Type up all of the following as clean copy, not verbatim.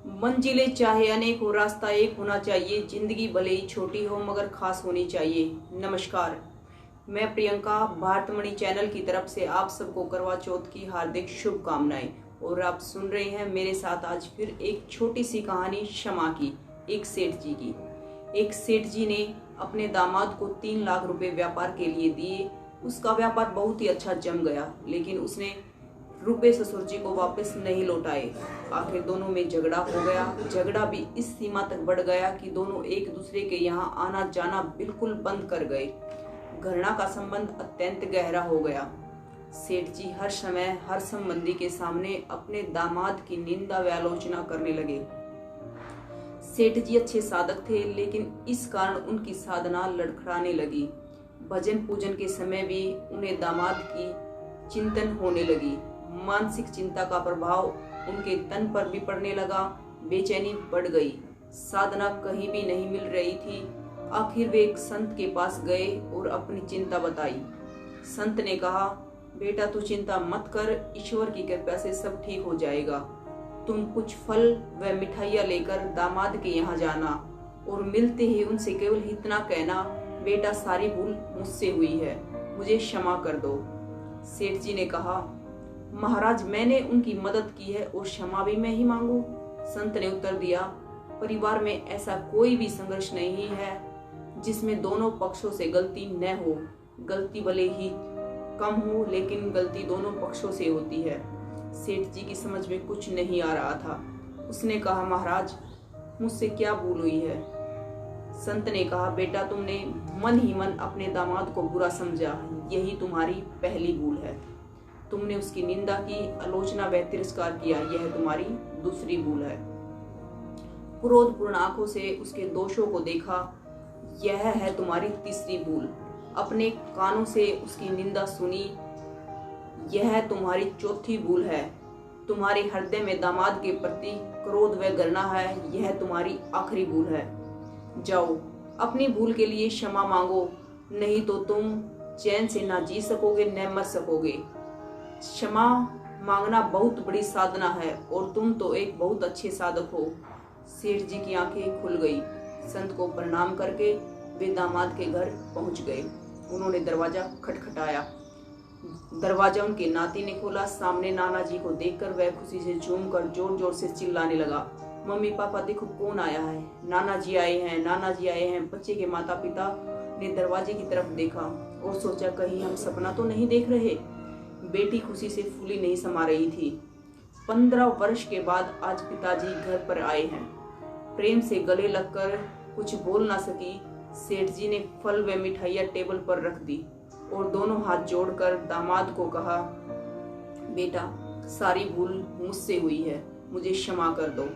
मंजिलें चाहे अनेक हो, रास्ता एक होना चाहिए। जिंदगी भले ही छोटी हो मगर खास होनी चाहिए। नमस्कार, मैं प्रियंका भारतमणि चैनल की तरफ से आप सबको करवा चौथ की हार्दिक शुभकामनाएं। और आप सुन रहे हैं मेरे साथ आज फिर एक छोटी सी कहानी क्षमा की। एक सेठ जी की। एक सेठ जी ने अपने दामाद को 3 लाख रुपए व्यापार के लिए दिए। उसका व्यापार बहुत ही अच्छा जम गया, लेकिन उसने रुपए ससुर जी को वापस नहीं लौटाए। आखिर दोनों में झगड़ा हो गया। झगड़ा भी इस सीमा तक बढ़ गया कि दोनों एक दूसरे के यहाँ आना जाना बिल्कुल बंद कर गए। घृणा का संबंध अत्यंत गहरा हो गया। सेठ जी हर समय हर संबंधी के सामने अपने दामाद की निंदा व आलोचना करने लगे। सेठ जी अच्छे साधक थे, लेकिन इस कारण उनकी साधना लड़खड़ाने लगी। भजन पूजन के समय भी उन्हें दामाद की चिंतन होने लगी। मानसिक चिंता का प्रभाव उनके तन पर भी पड़ने लगा। बेचैनी बढ़ गई। साधना कहीं भी नहीं मिल रही थी। आखिर वे एक संत के पास गए और अपनी चिंता बताई। संत ने कहा, बेटा तू चिंता मत कर, ईश्वर की कृपा से सब ठीक हो जाएगा। तुम कुछ फल व मिठाइयाँ लेकर दामाद के यहाँ जाना और मिलते ही उनसे केवल इतना कहना, बेटा सारी भूल मुझसे हुई है, मुझे क्षमा कर दो। सेठ जी ने कहा, महाराज मैंने उनकी मदद की है और क्षमा भी मैं ही मांगू। संत ने उत्तर दिया, परिवार में ऐसा कोई भी संघर्ष नहीं है जिसमें दोनों पक्षों से गलती न हो। गलती भले ही कम हो, लेकिन गलती दोनों पक्षों से होती है। सेठ जी की समझ में कुछ नहीं आ रहा था। उसने कहा, महाराज मुझसे क्या भूल हुई है? संत ने कहा, बेटा तुमने मन ही मन अपने दामाद को बुरा समझा, यही तुम्हारी पहली भूल है। तुमने उसकी निंदा की, आलोचना व तिरस्कार किया, यह तुम्हारी दूसरी भूल है। क्रोधपूर्ण आंखों से उसके दोषों को देखा, यह है तुम्हारी तीसरी भूल। अपने कानों से उसकी निंदा सुनी, यह तुम्हारी चौथी भूल है। तुम्हारे हृदय में दामाद के प्रति क्रोध व घृणा है, यह तुम्हारी आखिरी भूल है। जाओ अपनी भूल के लिए क्षमा मांगो, नहीं तो तुम चैन से ना जी सकोगे न मर सकोगे। क्षमा मांगना बहुत बड़ी साधना है और तुम तो एक बहुत अच्छे साधक हो। सेठ जी की आंखें खुल गई। संत को प्रणाम करके वे दामाद के घर पहुंच गए। उन्होंने दरवाजा खटखटाया। दरवाजा उनके नाती ने खोला। सामने नाना जी को देखकर वह खुशी से झूमकर जोर जोर से चिल्लाने लगा, मम्मी पापा देखो कौन आया है, नाना जी आए हैं, नाना जी आए हैं। बच्चे के माता पिता ने दरवाजे की तरफ देखा और सोचा, कहीं हम सपना तो नहीं देख रहे। बेटी खुशी से फूली नहीं समा रही थी। 15 वर्ष के बाद आज पिताजी घर पर आए हैं। प्रेम से गले लगकर कुछ बोल ना सकी, सेठ जी ने फल व मिठाइयाँ टेबल पर रख दी और दोनों हाथ जोड़कर दामाद को कहा, बेटा सारी भूल मुझसे हुई है, मुझे क्षमा कर दो।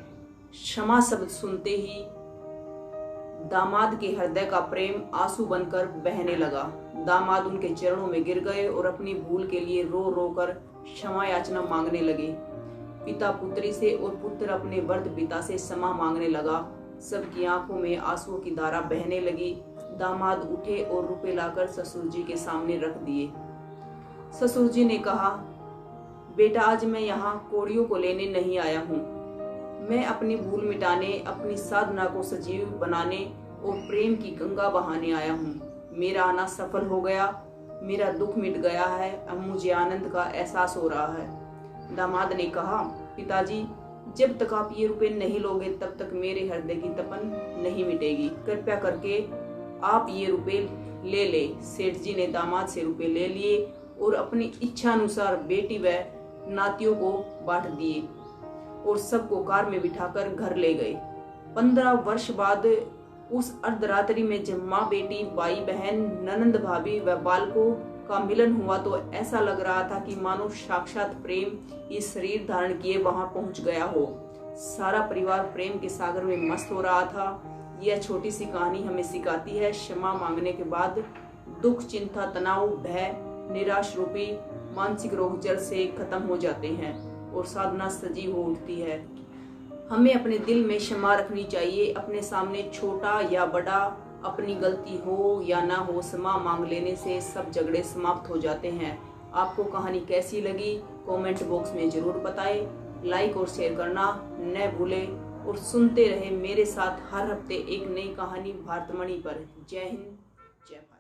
क्षमा शब्द सुनते ही दामाद के हृदय का प्रेम आंसू बनकर बहने लगा। दामाद उनके चरणों में गिर गए और अपनी भूल के लिए रो रो कर क्षमा याचना मांगने लगे। पिता पुत्री से और पुत्र अपने वृद्ध पिता से क्षमा मांगने लगा। सबकी आंखों में आंसुओं की धारा बहने लगी। दामाद उठे और रुपए लाकर ससुर जी के सामने रख दिए। ससुर जी ने कहा, बेटा आज मैं यहाँ कौड़ियों को लेने नहीं आया हूँ, मैं अपनी भूल मिटाने, अपनी साधना को सजीव बनाने और प्रेम की गंगा बहाने आया हूँ। मेरा आना सफल हो गया, मेरा दुख मिट गया है, अब मुझे आनंद का एहसास हो रहा है। दामाद ने कहा, पिताजी जब तक आप ये रुपए नहीं लोगे तब तक मेरे हृदय की तपन नहीं मिटेगी। कृपया करके आप ये रुपए ले ले। सेठ जी ने दामाद से रुपए ले लिए और अपनी इच्छा अनुसार बेटी व नातियों को बांट दिए और सबको कार में बिठाकर घर ले गए। 15 वर्ष बाद उस अर्धरात्रि में जब माँ बेटी, भाई बहन, ननंद भाभी व बालकों का मिलन हुआ तो ऐसा लग रहा था कि मानो साक्षात प्रेम इस शरीर धारण किए वहां पहुंच गया हो। सारा परिवार प्रेम के सागर में मस्त हो रहा था। यह छोटी सी कहानी हमें सिखाती है, क्षमा मांगने के बाद दुख, चिंता, तनाव, भय, निराश रूपी मानसिक रोग जड़ से खत्म हो जाते हैं और साधना सजीव हो उठती है। हमें अपने दिल में क्षमा रखनी चाहिए। अपने सामने छोटा या बड़ा, अपनी गलती हो या ना हो, क्षमा मांग लेने से सब झगड़े समाप्त हो जाते हैं। आपको कहानी कैसी लगी कमेंट बॉक्स में जरूर बताएं। लाइक और शेयर करना न भूलें। और सुनते रहे मेरे साथ हर हफ्ते एक नई कहानी भारतमणि पर। जय हिंद, जय भारत।